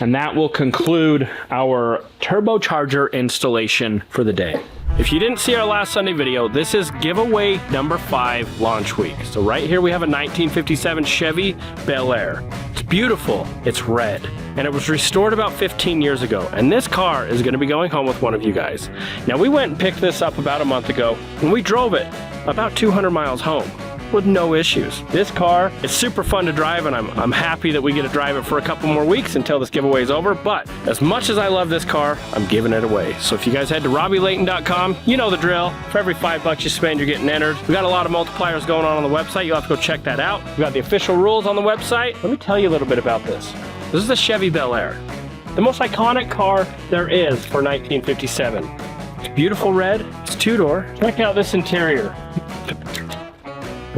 And that will conclude our turbocharger installation for the day. If you didn't see our last Sunday video, this is giveaway number 5 launch week. So right here we have a 1957 Chevy Bel Air. It's beautiful, it's red, and it was restored about 15 years ago. And this car is gonna be going home with one of you guys. Now we went and picked this up about a month ago, and we drove it about 200 miles home with no issues. This car is super fun to drive, and I'm happy that we get to drive it for a couple more weeks until this giveaway is over. But as much as I love this car, I'm giving it away. So if you guys head to RobbyLayton.com, you know the drill. For every $5 you spend, you're getting entered. We got a lot of multipliers going on the website. You'll have to go check that out. We got the official rules on the website. Let me tell you a little bit about this. This is the Chevy Bel Air, the most iconic car there is for 1957. It's beautiful red. It's 2-door. Check out this interior.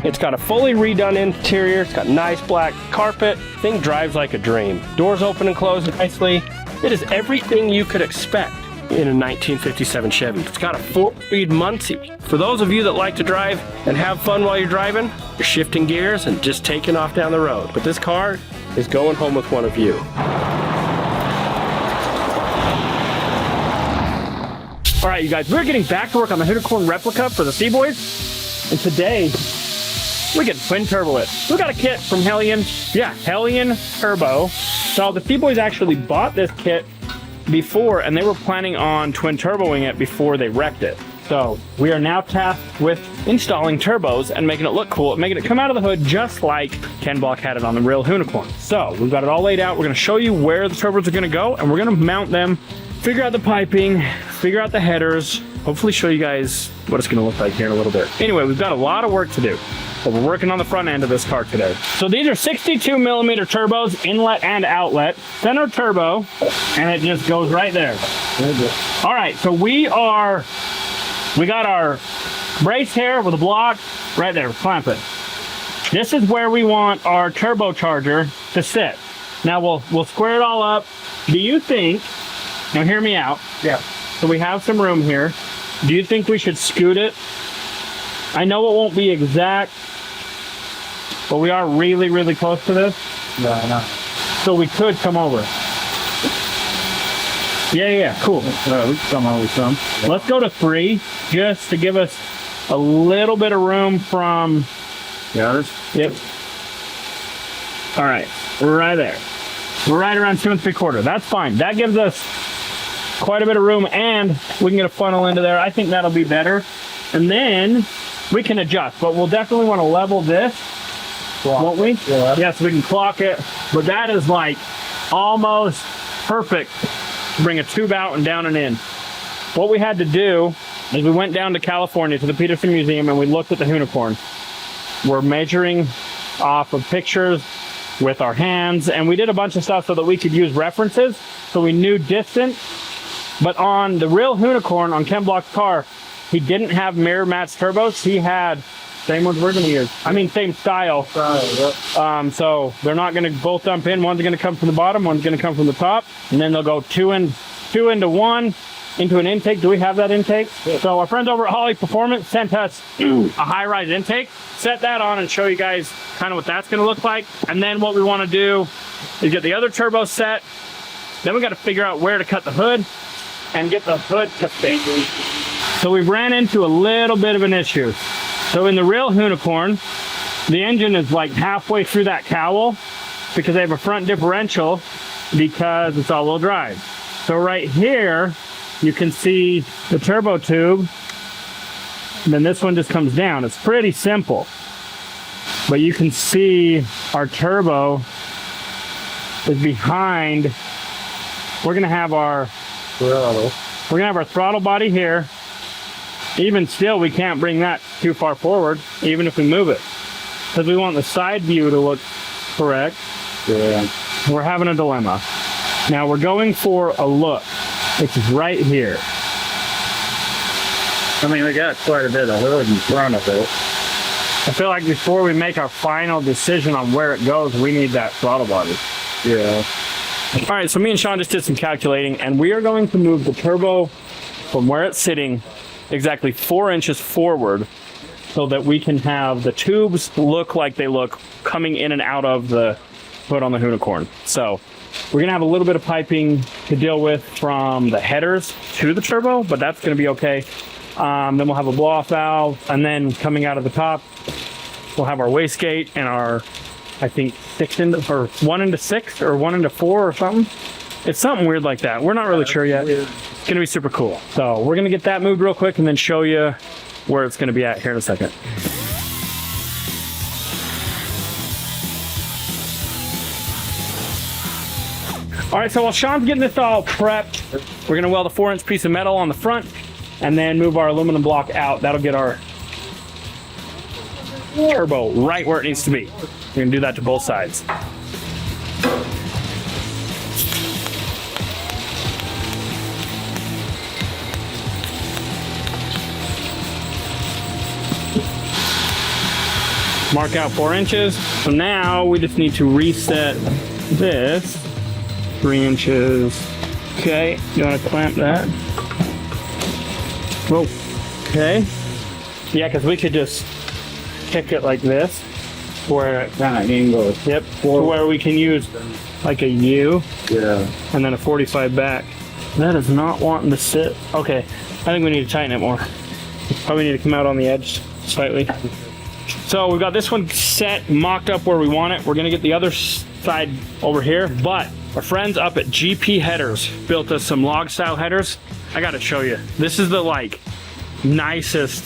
It's got a fully redone interior. It's got nice black carpet. Thing drives like a dream. Doors open and close nicely. It is everything you could expect in a 1957 Chevy. It's got a 4-speed Muncie. For those of you that like to drive and have fun while you're driving, you're shifting gears and just taking off down the road. But this car is going home with one of you. All right, you guys, we're getting back to work on the Hoonicorn Replica for the CBoys. And today, we get twin turbo it. We got a kit from Hellion. Yeah, Hellion Turbo. So the CBoys actually bought this kit before, and they were planning on twin turboing it before they wrecked it. So we are now tasked with installing turbos and making it look cool, making it come out of the hood just like Ken Block had it on the real Hoonicorn. So we've got it all laid out. We're gonna show you where the turbos are gonna go, and we're gonna mount them, figure out the piping, figure out the headers, hopefully show you guys what it's gonna look like here in a little bit. Anyway, we've got a lot of work to do. But we're working on the front end of this car today. So these are 62mm turbos, inlet and outlet, center turbo, and it just goes right there. All right, so we got our brace here with a block right there, clamp it. This is where we want our turbocharger to sit. Now we'll square it all up. Do you think, now hear me out. Yeah. So we have some room here. Do you think we should scoot it? I know it won't be exact, but we are really, really close to this. Yeah, I know. So we could come over. Yeah, cool. We can come over some. Let's go to 3, just to give us a little bit of room from... Yeah, Yep. All right, we're right there. We're right around 2 3/4. That's fine. That gives us quite a bit of room, and we can get a funnel into there. I think that'll be better. And then we can adjust, but we'll definitely want to level this, won't we? Yeah. Yes, we can clock it, but that is like almost perfect to bring a tube out and down and in. What we had to do is we went down to California to the Petersen Museum and we looked at the Hoonicorn. We're measuring off of pictures with our hands, and we did a bunch of stuff so that we could use references, so we knew distance. But on the real Hoonicorn, on Ken Block's car, he didn't have mirror match turbos. He had same ones we're gonna use. I mean, same style. So they're not gonna both dump in. One's gonna come from the bottom, one's gonna come from the top, and then they'll go two into one, into an intake. Do we have that intake? Yeah. So our friends over at Holly Performance sent us a high-rise intake. Set that on and show you guys kind of what that's gonna look like. And then what we wanna do is get the other turbo set. Then we gotta figure out where to cut the hood and get the hood to fit. So we ran into a little bit of an issue. So in the real Hoonicorn, the engine is like halfway through that cowl because they have a front differential because it's all-wheel drive. So right here, you can see the turbo tube, and then this one just comes down. It's pretty simple. But you can see our turbo is behind. We're gonna have our throttle body here. Even still, we can't bring that too far forward, even if we move it, because we want the side view to look correct. Yeah. We're having a dilemma. Now we're going for a look. It's right here. I mean, we got quite a bit of hood in front of it. I feel like before we make our final decision on where it goes, we need that throttle body. Yeah. All right, so me and Sean just did some calculating, and we are going to move the turbo from where it's sitting exactly 4 inches forward so that we can have the tubes look like they look coming in and out of the hood on the Hoonicorn. So We're gonna have a little bit of piping to deal with from the headers to the turbo, but that's gonna be okay. Then we'll have a blow off valve, and then coming out of the top, we'll have our wastegate and our, I think 1 into 6 or 1 into 4 or something. It's something weird like that. We're not really sure yet. It's gonna be super cool. So we're gonna get that moved real quick and then show you where it's gonna be at here in a second. All right, so while Sean's getting this all prepped, we're gonna weld a 4-inch piece of metal on the front and then move our aluminum block out. That'll get our turbo right where it needs to be. We're gonna do that to both sides. Mark out 4 inches. So now we just need to reset this 3 inches. Okay, you want to clamp that? Whoa. Okay. Yeah, because we could just kick it like this, where it kind of angles. Yep. To where we can use like a U. Yeah. And then a 45 back. That is not wanting to sit. Okay. I think we need to tighten it more. Probably need to come out on the edge slightly. So we've got this one set, mocked up where we want it. We're gonna get the other side over here, but our friends up at GP Headers built us some log style headers. I gotta show you. This is the nicest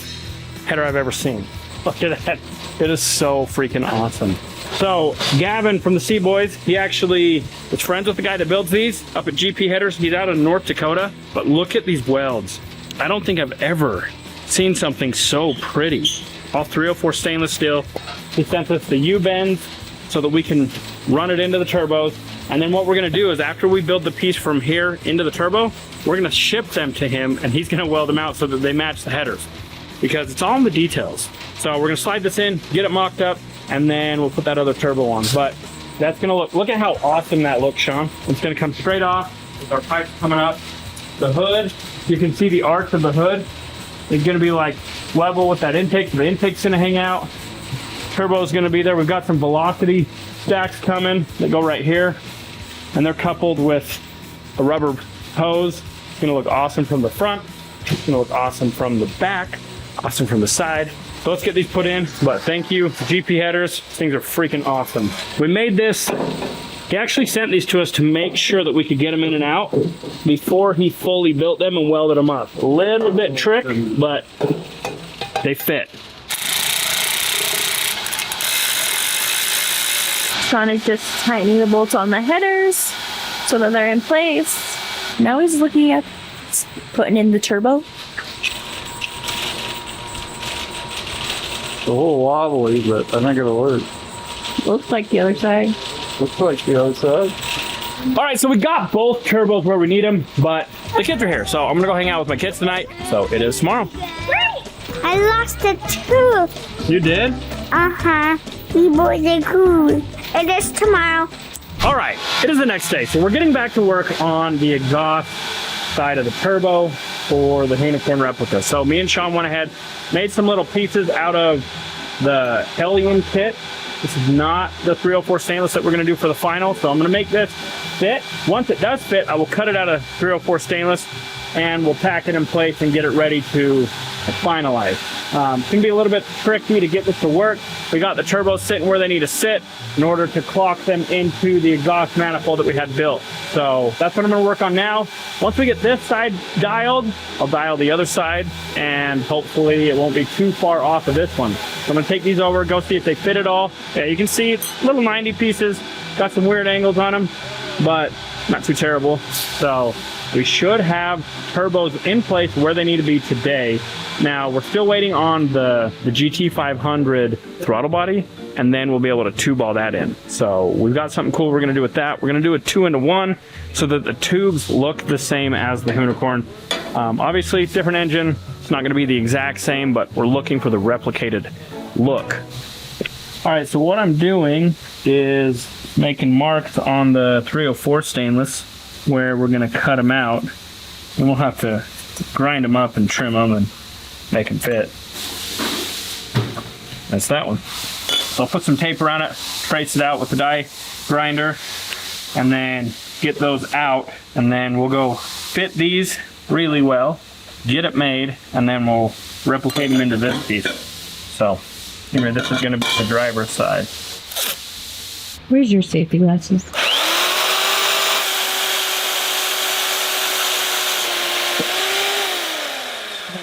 header I've ever seen. Look at that. It is so freaking awesome. So Gavin from the CBoys, he actually is friends with the guy that builds these up at GP Headers. He's out of North Dakota, but look at these welds. I don't think I've ever seen something so pretty. All 304 stainless steel. He sent us the U-bends so that we can run it into the turbos. And then what we're gonna do is after we build the piece from here into the turbo, we're gonna ship them to him and he's gonna weld them out so that they match the headers, because it's all in the details. So we're gonna slide this in, get it mocked up, and then we'll put that other turbo on. But that's gonna look at how awesome that looks, Sean. It's gonna come straight off with our pipes coming up. The hood, you can see the arch of the hood. It's gonna be level with that intake. The intake's gonna hang out. Turbo's gonna be there. We've got some velocity stacks coming that go right here, and they're coupled with a rubber hose. It's gonna look awesome from the front. It's gonna look awesome from the back, awesome from the side. So let's get these put in. But thank you, GP Headers. These things are freaking awesome. We made this. He actually sent these to us to make sure that we could get them in and out before he fully built them and welded them up. A little bit trick, but they fit. Sean is just tightening the bolts on the headers so that they're in place. Now he's looking at putting in the turbo. It's a little wobbly, but I think it'll work. Looks like the other side. Looks like the other side. All right, so we got both turbos where we need them, but the kids are here, so I'm gonna go hang out with my kids tonight. So it is tomorrow. I lost a tooth. You did? Uh-huh. You boys are cool. It is tomorrow. All right, it is the next day. So we're getting back to work on the exhaust side of the turbo for the Hoonicorn Replica. So me and Sean went ahead, made some little pieces out of the Hellion kit. This is not the 304 stainless that we're gonna do for the final. So I'm gonna make this fit. Once it does fit, I will cut it out of 304 stainless and we'll tack it in place and get it ready to finalize. It's gonna be a little bit tricky to get this to work. We got the turbos sitting where they need to sit in order to clock them into the exhaust manifold that we had built. So that's what I'm gonna work on now. Once we get this side dialed, I'll dial the other side and hopefully it won't be too far off of this one. So I'm gonna take these over, go see if they fit at all. Yeah, you can see it's little 90 pieces, got some weird angles on them, but not too terrible. So we should have turbos in place where they need to be today. Now, we're still waiting on the GT500 throttle body, and then we'll be able to tube all that in. So we've got something cool we're gonna do with that. We're gonna do a 2-into-1 so that the tubes look the same as the Hoonicorn. Obviously, different engine. It's not gonna be the exact same, but we're looking for the replicated look. All right, so what I'm doing is making marks on the 304 stainless where we're gonna cut them out, and we'll have to grind them up and trim them and make them fit. That's that one. So I'll put some tape around it, trace it out with the die grinder, and then get those out, and then we'll go fit these really well, get it made, and then we'll replicate them into this piece. So anyway, this is going to be the driver's side. Where's your safety glasses?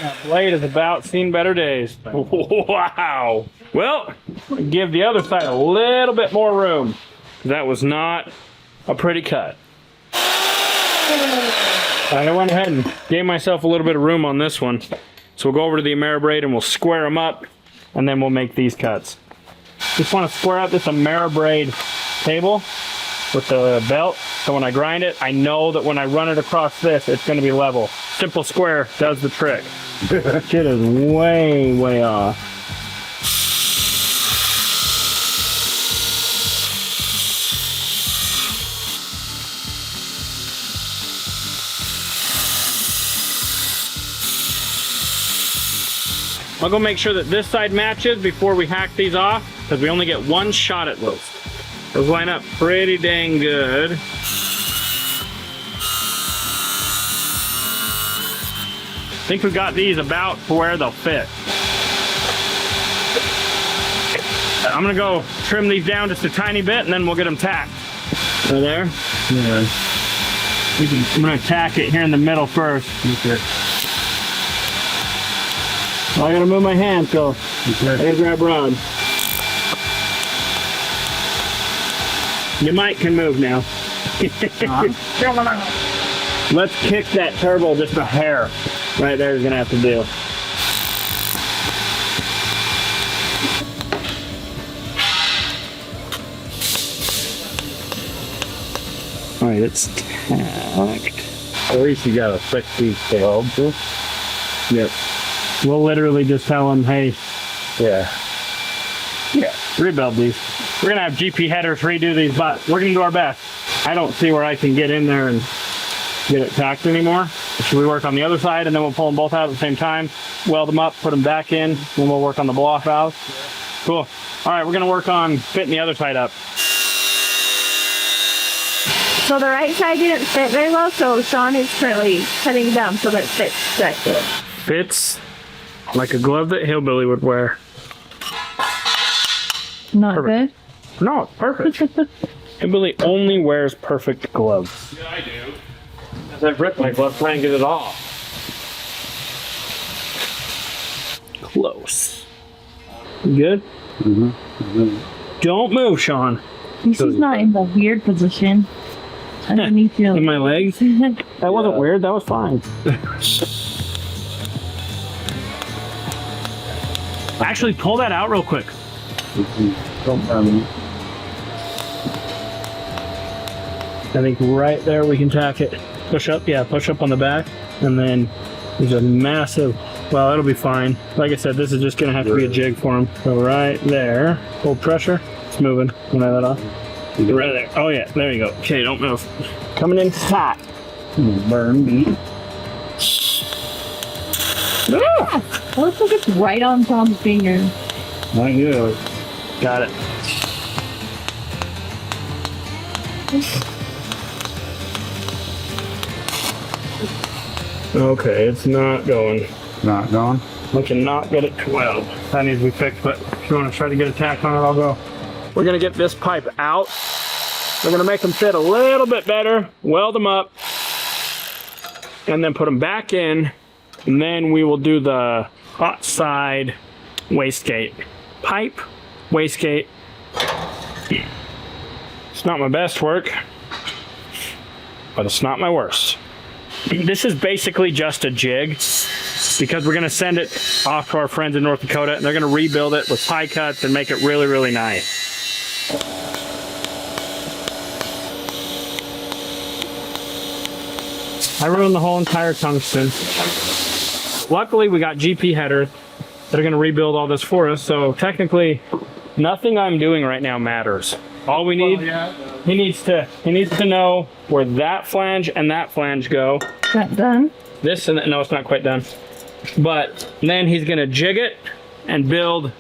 That blade has about seen better days. Wow. Well, give the other side a little bit more room. That was not a pretty cut. I went ahead and gave myself a little bit of room on this one. So we'll go over to the Ameribraid and we'll square them up, and then we'll make these cuts. Just want to square out this Ameribraid table with the belt, so when I grind it, I know that when I run it across this, it's going to be level. Simple square does the trick. Shit is way, way off. I'll go make sure that this side matches before we hack these off, because we only get one shot at those. Those line up pretty dang good. I think we've got these about to where they'll fit. I'm gonna go trim these down just a tiny bit, and then we'll get them tacked. Right there? Yeah. I'm gonna tack it here in the middle first. Okay. Well, I gotta move my hand, so I gotta grab Rod. Your mic can move now. Let's kick that turbo just a hair. Right there is gonna have to do. All right, it's tacked. At least you got a fix these tails. Yep. We'll literally just tell them, hey, Yeah. rebuild these. We're gonna have GP headers redo these, but we're gonna do our best. I don't see where I can get in there and get it tacked anymore. Should we work on the other side and then we'll pull them both out at the same time, weld them up, put them back in, then we'll work on the blow-off valves? Cool. All right, we're gonna work on fitting the other side up. So the right side didn't fit very well, so Sean is currently cutting it down so that it fits good. Fits like a glove that Hillbilly would wear. Not Perfect. No, it's perfect. Hillbilly only wears perfect gloves. Yeah, I do. As I've ripped my glove trying to get it off. Close. You good? Mm-hmm. Don't move, Sean. At least he's not in the weird position underneath your In my legs? That wasn't weird, that was fine. Actually, pull that out real quick. Don't mind me. I think right there we can tack it. Push up, yeah, push up on the back. And then there's a massive, well, it'll be fine. Like I said, this is just gonna have to be a jig for him. So right there, hold pressure. It's moving. When I let off. Right there. Oh yeah, there you go. Okay, don't move. Coming in hot. Burn me. Ah! It looks like it's right on Tom's finger. Not good. Got it. Okay, it's not going. Not gone. We cannot get it to weld. That needs to be fixed, but if you want to try to get a tack on it, I'll go. We're gonna get this pipe out. We're gonna make them fit a little bit better, weld them up, and then put them back in, and then we will do the hot side wastegate. Pipe, wastegate. It's not my best work, but it's not my worst. This is basically just a jig because we're gonna send it off to our friends in North Dakota and they're gonna rebuild it with pie cuts and make it really, really nice. I ruined the whole entire tungsten. Luckily, we got GP headers that are gonna rebuild all this for us, so technically, nothing I'm doing right now matters. All we need, he needs to know where that flange and that flange go. That done? This and no, it's not quite done. But then he's gonna jig it and build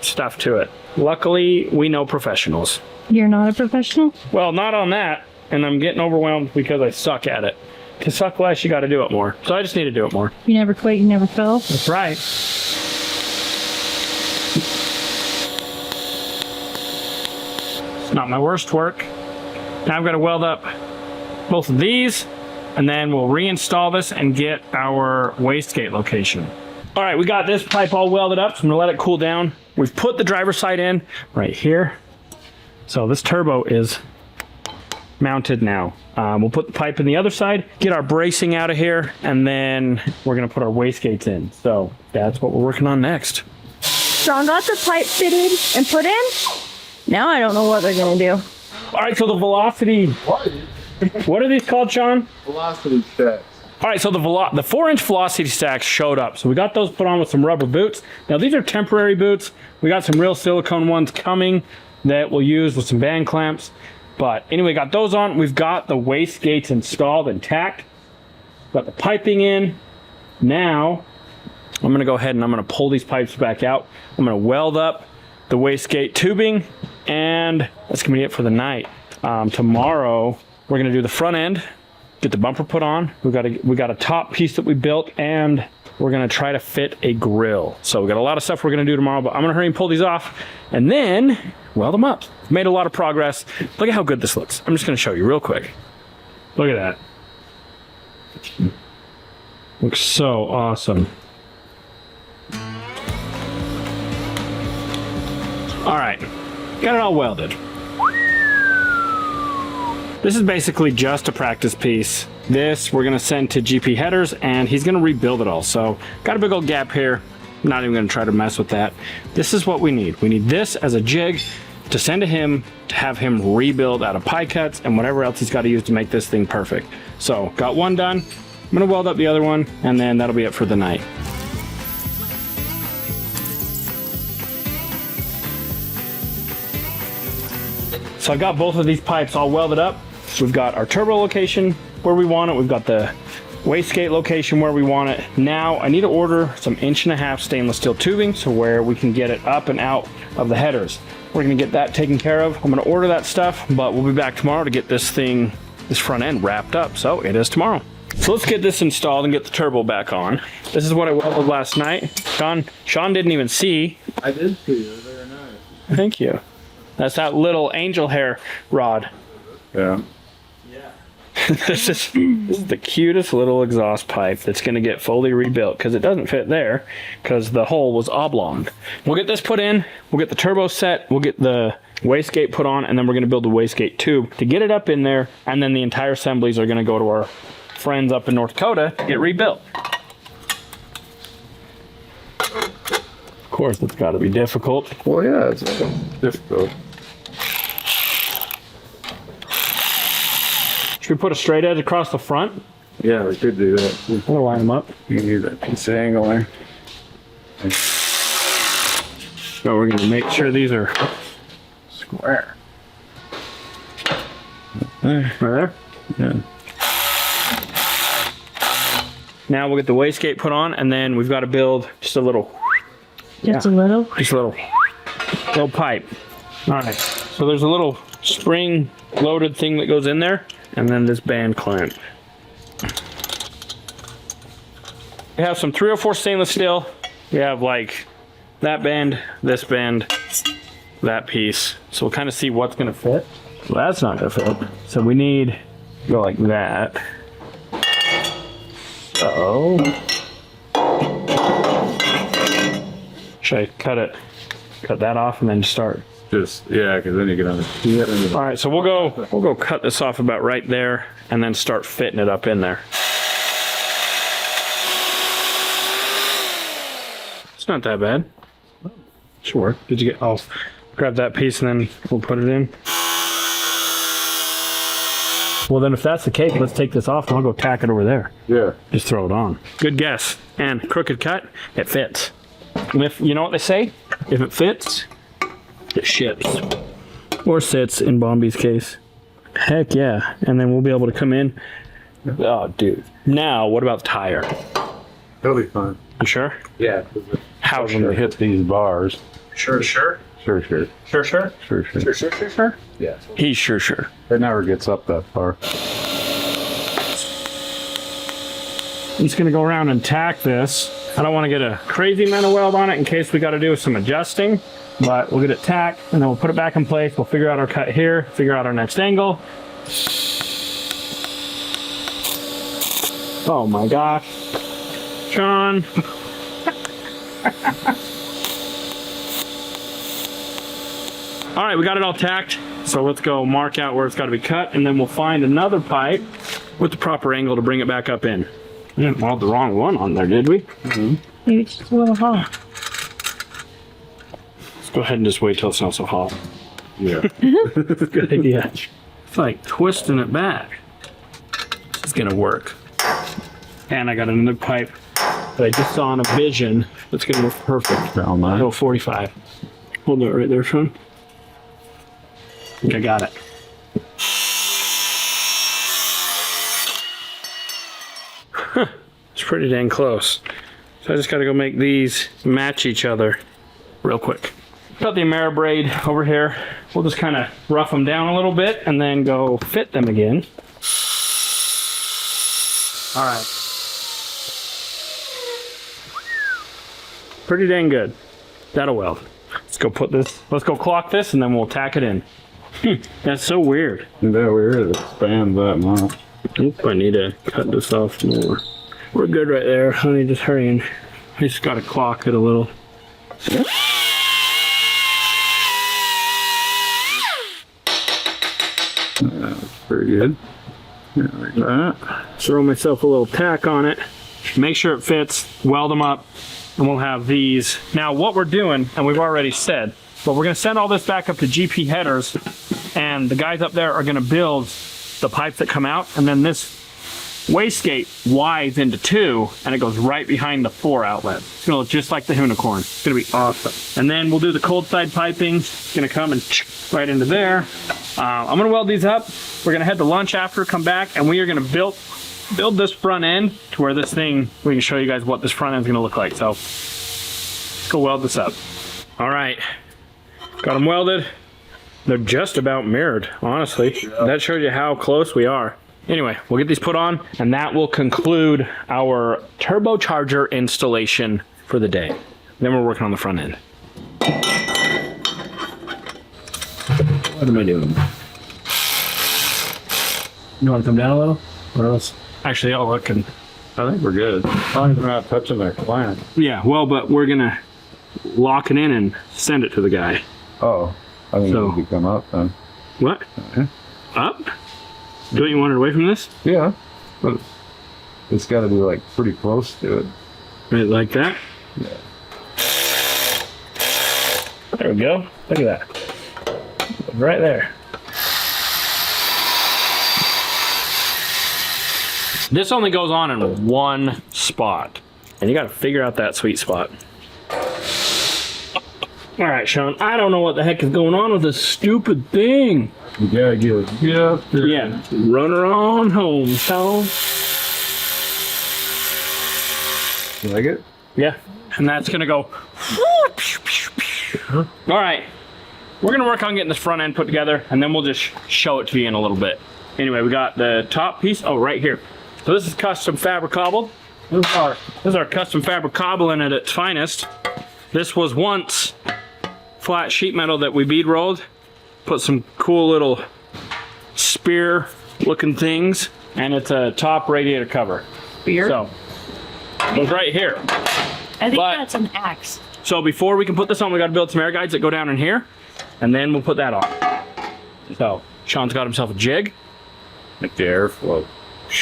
stuff to it. Luckily, we know professionals. You're not a professional? Well, not on that, and I'm getting overwhelmed because I suck at it. To suck less, you got to do it more. So I just need to do it more. You never quit, you never fail. That's right. It's not my worst work. Now I've got to weld up both of these, and then we'll reinstall this and get our wastegate location. All right, we got this pipe all welded up, so I'm gonna let it cool down. We've put the driver's side in right here. So this turbo is mounted now. We'll put the pipe in the other side, get our bracing out of here, and then we're gonna put our wastegates in. So that's what we're working on next. Sean got the pipe fitted and put in. Now I don't know what they're gonna do. All right, so the velocity, what are these called, Sean? Velocity stacks. All right, so the 4-inch velocity stacks showed up. So we got those put on with some rubber boots. Now these are temporary boots. We got some real silicone ones coming that we'll use with some band clamps. But anyway, got those on. We've got the wastegates installed and tacked. Got the piping in. Now, I'm gonna go ahead and I'm gonna pull these pipes back out. I'm gonna weld up the wastegate tubing, and that's gonna be it for the night. Tomorrow, we're gonna do the front end, get the bumper put on. We got a top piece that we built, and we're gonna try to fit a grill. So we got a lot of stuff we're gonna do tomorrow, but I'm gonna hurry and pull these off and then weld them up. Made a lot of progress. Look at how good this looks. I'm just gonna show you real quick. Look at that. Looks so awesome. All right, got it all welded. This is basically just a practice piece. This we're gonna send to GP Headers, and he's gonna rebuild it all. So got a big old gap here. I'm not even gonna try to mess with that. This is what we need. We need this as a jig to send to him, to have him rebuild out of pie cuts and whatever else he's got to use to make this thing perfect. So got one done. I'm gonna weld up the other one, and then that'll be it for the night. So I got both of these pipes all welded up. We've got our turbo location where we want it. We've got the wastegate location where we want it. Now I need to order some 1.5-inch stainless steel tubing so where we can get it up and out of the headers. We're gonna get that taken care of. I'm gonna order that stuff, but we'll be back tomorrow to get this thing, this front end wrapped up. So it is tomorrow. So let's get this installed and get the turbo back on. This is what I welded last night. Sean didn't even see. I did see it. Very nice. Thank you. That's that little angel hair rod. Yeah. This is the cutest little exhaust pipe that's going to get fully rebuilt because it doesn't fit there because the hole was oblong. We'll get this put in, we'll get the turbo set, we'll get the wastegate put on, and then we're going to build the wastegate tube to get it up in there, and then the entire assemblies are going to go to our friends up in North Dakota to get rebuilt. Of course, it's got to be difficult. Well, yeah, it's difficult. Should we put a straight edge across the front? Yeah, we could do that. I'm gonna line them up. You need that piece of angle there. So we're gonna make sure these are Square. right there. Yeah. Now we'll get the wastegate put on, and then we've got to build just a little little pipe. All right. So there's a little spring-loaded thing that goes in there, and then this band clamp. We have some 304 stainless steel. We have like that band, this band, that piece. So we'll kind of see what's gonna fit. Well, that's not gonna fit. So we need to go like that. So should I cut that off and then start? Just, yeah, because then you get on the... All right, so we'll go cut this off about right there and then start fitting it up in there. It's not that bad. Should work. Did you get, I'll grab that piece and then we'll put it in. Well, then if that's the case, let's take this off and I'll go tack it over there. Yeah. Just throw it on. Good guess. And crooked cut, it fits. And if, you know what they say? If it fits, it ships. Or sits in Bombi's case. Heck yeah. And then we'll be able to come in. Oh, dude. Now, what about the tire? That'll be fine. You sure? Yeah. How When they hit these bars. Sure. Sure. Sure. Sure. Yeah. He's sure. It never gets up that far. I'm just gonna go around and tack this. I don't want to get a crazy amount of weld on it in case we got to do some adjusting, but we'll get it tacked and then we'll put it back in place. We'll figure out our cut here, figure out our next angle. Oh my gosh. Sean. All right, we got it all tacked. So let's go mark out where it's got to be cut, and then we'll find another pipe with the proper angle to bring it back up in. We didn't weld the wrong one on there, did we? Maybe just a little hot. Let's go ahead and just wait till it's not so hot. Yeah. Good idea. It's like twisting it back. This is gonna work. And I got another pipe that I just saw on a vision that's gonna work perfect. Found that. Little 45. Hold it right there, Sean. I think I got it. It's pretty dang close. So I just gotta go make these match each other real quick. Got the Ameribraid over here. We'll just kind of rough them down a little bit and then go fit them again. All right. Pretty dang good. That'll weld. Let's go put this, let's go clock this and then we'll tack it in. That's so weird. Isn't that weird? It expands that much. Oop, I need to cut this off more. We're good right there, honey, just hurrying. I just gotta clock it a little. That's pretty good. Yeah, like that. Throw myself a little tack on it. Make sure it fits, weld them up, and we'll have these. Now what we're doing, and we've already said, but we're gonna send all this back up to GP headers, and the guys up there are gonna build the pipes that come out, and then this wastegate wides into 2, and it goes right behind the 4 outlet. It's gonna look just like the Hoonicorn. It's gonna be awesome. And then we'll do the cold side piping. It's gonna come and right into there. I'm gonna weld these up. We're gonna head to lunch after, come back, and we are gonna build this front end to where this thing, we can show you guys what this front end is gonna look like. So let's go weld this up. All right, got them welded. They're just about mirrored, honestly. Yeah. That shows you how close we are. Anyway, we'll get these put on, and that will conclude our turbocharger installation for the day. Then we're working on the front end. What am I doing? You want to come down a little? What else? Actually, I'll look and... I think we're good. As long as we're not touching their plant. Yeah, well, but we're gonna lock it in and send it to the guy. Oh, I think So- it could come up then. What? Okay. Up? Don't you want it away from this? Yeah. But it's got to be like pretty close to it. Right, like that? Yeah. There we go. Look at that. Right there. This only goes on in one spot, and you got to figure out that sweet spot. All right, Sean, I don't know what the heck is going on with this stupid thing. You gotta get it. Yeah, run her on home, Sean. You like it? Yeah, and that's gonna go. All right, we're gonna work on getting this front end put together, and then we'll just show it to you in a little bit. Anyway, we got the top piece. Oh, right here. So this is custom fabric cobbled. This is our custom fabric cobbling at its finest. This was once flat sheet metal that we bead rolled. Put some cool little spear looking things, and it's a top radiator cover. Spear? So it was right here. I think but- that's an axe. So before we can put this on, we got to build some air guides that go down in here, and then we'll put that on. So Sean's got himself a jig. Like the airflow.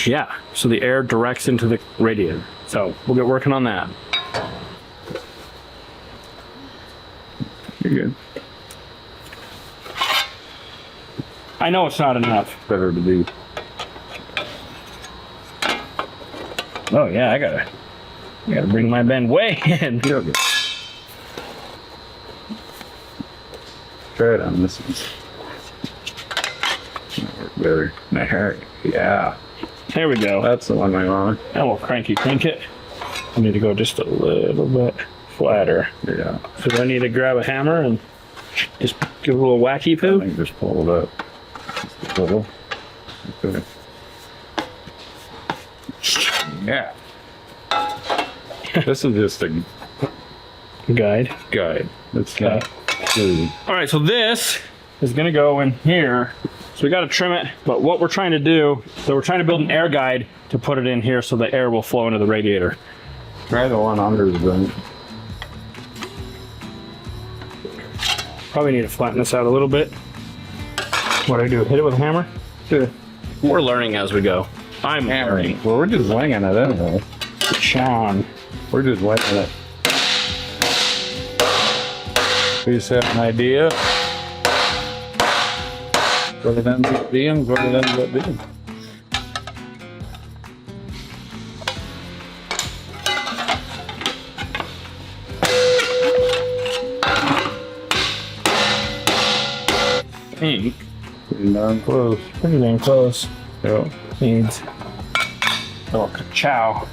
Yeah, so the air directs into the radiator. So we'll get working on that. You're good. I know it's not enough. Better to be. Oh yeah, I gotta bring my bend way in. You're good. Try it on this one. That'll work better. There. Yeah. There we go. That's the one I want. And we'll cranky crank it. I need to go just a little bit flatter. Yeah. So I need to grab a hammer and Just give it a little wacky I poo. think just pull it up. Just a little. Okay. Yeah. This is just a Guide. guide. It's not good. All right, so this is gonna go in here. So we gotta trim it, but what we're trying to do, so we're trying to build an air guide to put it in here so the air will flow into the radiator. Try the one under the vent. Probably need to flatten this out a little bit. What do I do, hit it with a hammer? Good. We're learning as we go. I'm learning. Well, we're just winging it anyway. Sean. We're just winging it. We just have an idea. What it ends up being, what it ends up being. Pink. Pretty darn close. Pretty dang close. Yeah. Needs a little chow.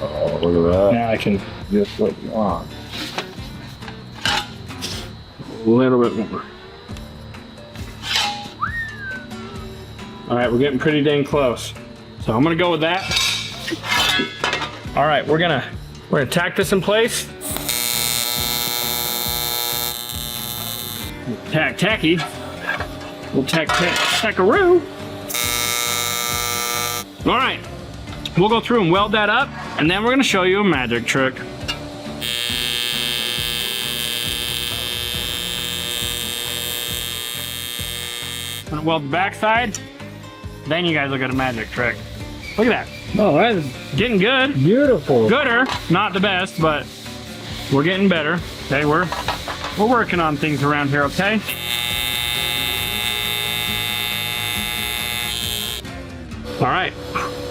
Oh, look at that. Now I can Just what you want. a little bit more. All right, we're getting pretty dang close. So I'm gonna go with that. All right, we're gonna tack this in place. Tacky. We'll tackaroo. All right, we'll go through and weld that up, and then we're gonna show you a magic trick. Gonna weld the backside, then you guys look at a magic trick. Look at that. Oh, that's Getting good. beautiful. Gooder. Not the best, but we're getting better. Okay, we're working on things around here, okay? All right.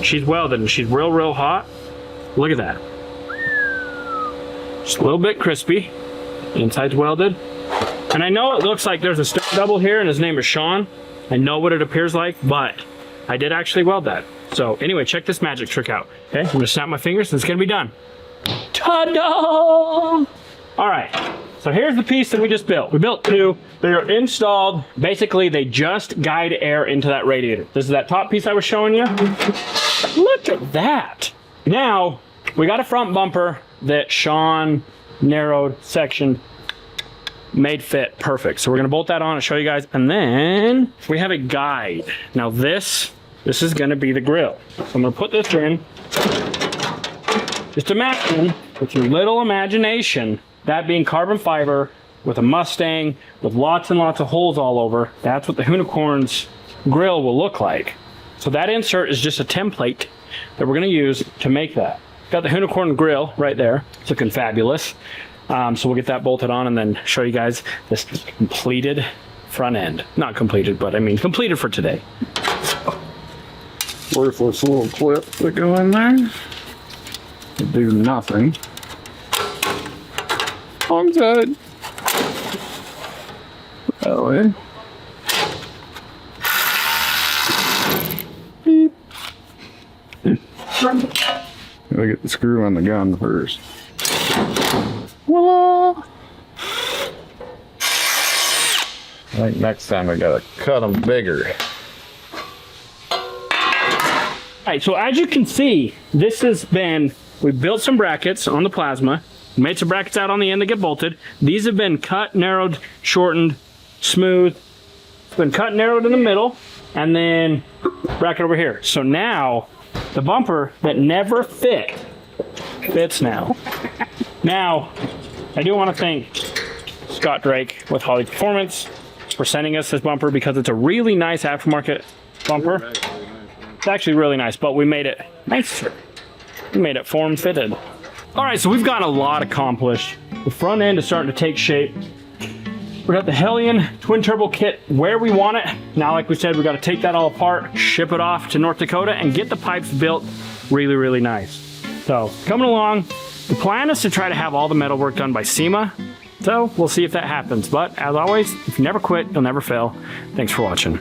She's welded and she's real hot. Look at that. Just a little bit crispy. Inside's welded. And I know it looks like there's a stunt double here and his name is Sean. I know what it appears like, but I did actually weld that. So anyway, check this magic trick out. Okay, I'm gonna snap my fingers and it's gonna be done. Ta-da! All right, so here's the piece that we just built. We built two. They are installed. Basically, they just guide air into that radiator. This is that top piece I was showing you. Look at that. Now, we got a front bumper that Sean narrowed, sectioned, made fit perfect. So we're gonna bolt that on and show you guys. And then we have a guide. Now this is gonna be the grill. So I'm gonna put this in. Just imagine, with your little imagination, that being carbon fiber with a Mustang with lots and lots of holes all over. That's what the Hoonicorn's grill will look like. So that insert is just a template that we're gonna use to make that. Got the Hoonicorn grill right there. It's looking fabulous. So we'll get that bolted on and then show you guys this completed front end. Not completed, but I mean completed for today. Worthless little clips that go in there. They do nothing. Wrong side. That way. Beep. Gotta get the screw on the gun first. Voila! I think next time I gotta cut them bigger. All right, so as you can see, this has been, we built some brackets on the plasma, made some brackets out on the end that get bolted. These have been cut, narrowed, shortened, smooth. It's been cut and narrowed in the middle, and then bracket over here. So now, the bumper that never fits now. Now, I do want to thank Scott Drake with Holly Performance for sending us this bumper because it's a really nice aftermarket bumper. It's actually really nice, but we made it nicer. We made it form-fitted. All right, so we've got a lot accomplished. The front end is starting to take shape. We got the Hellion twin turbo kit where we want it. Now, like we said, we got to take that all apart, ship it off to North Dakota, and get the pipes built really nice. So, coming along. The plan is to try to have all the metal work done by SEMA. So, we'll see if that happens. But, as always, if you never quit, you'll never fail. Thanks for watching.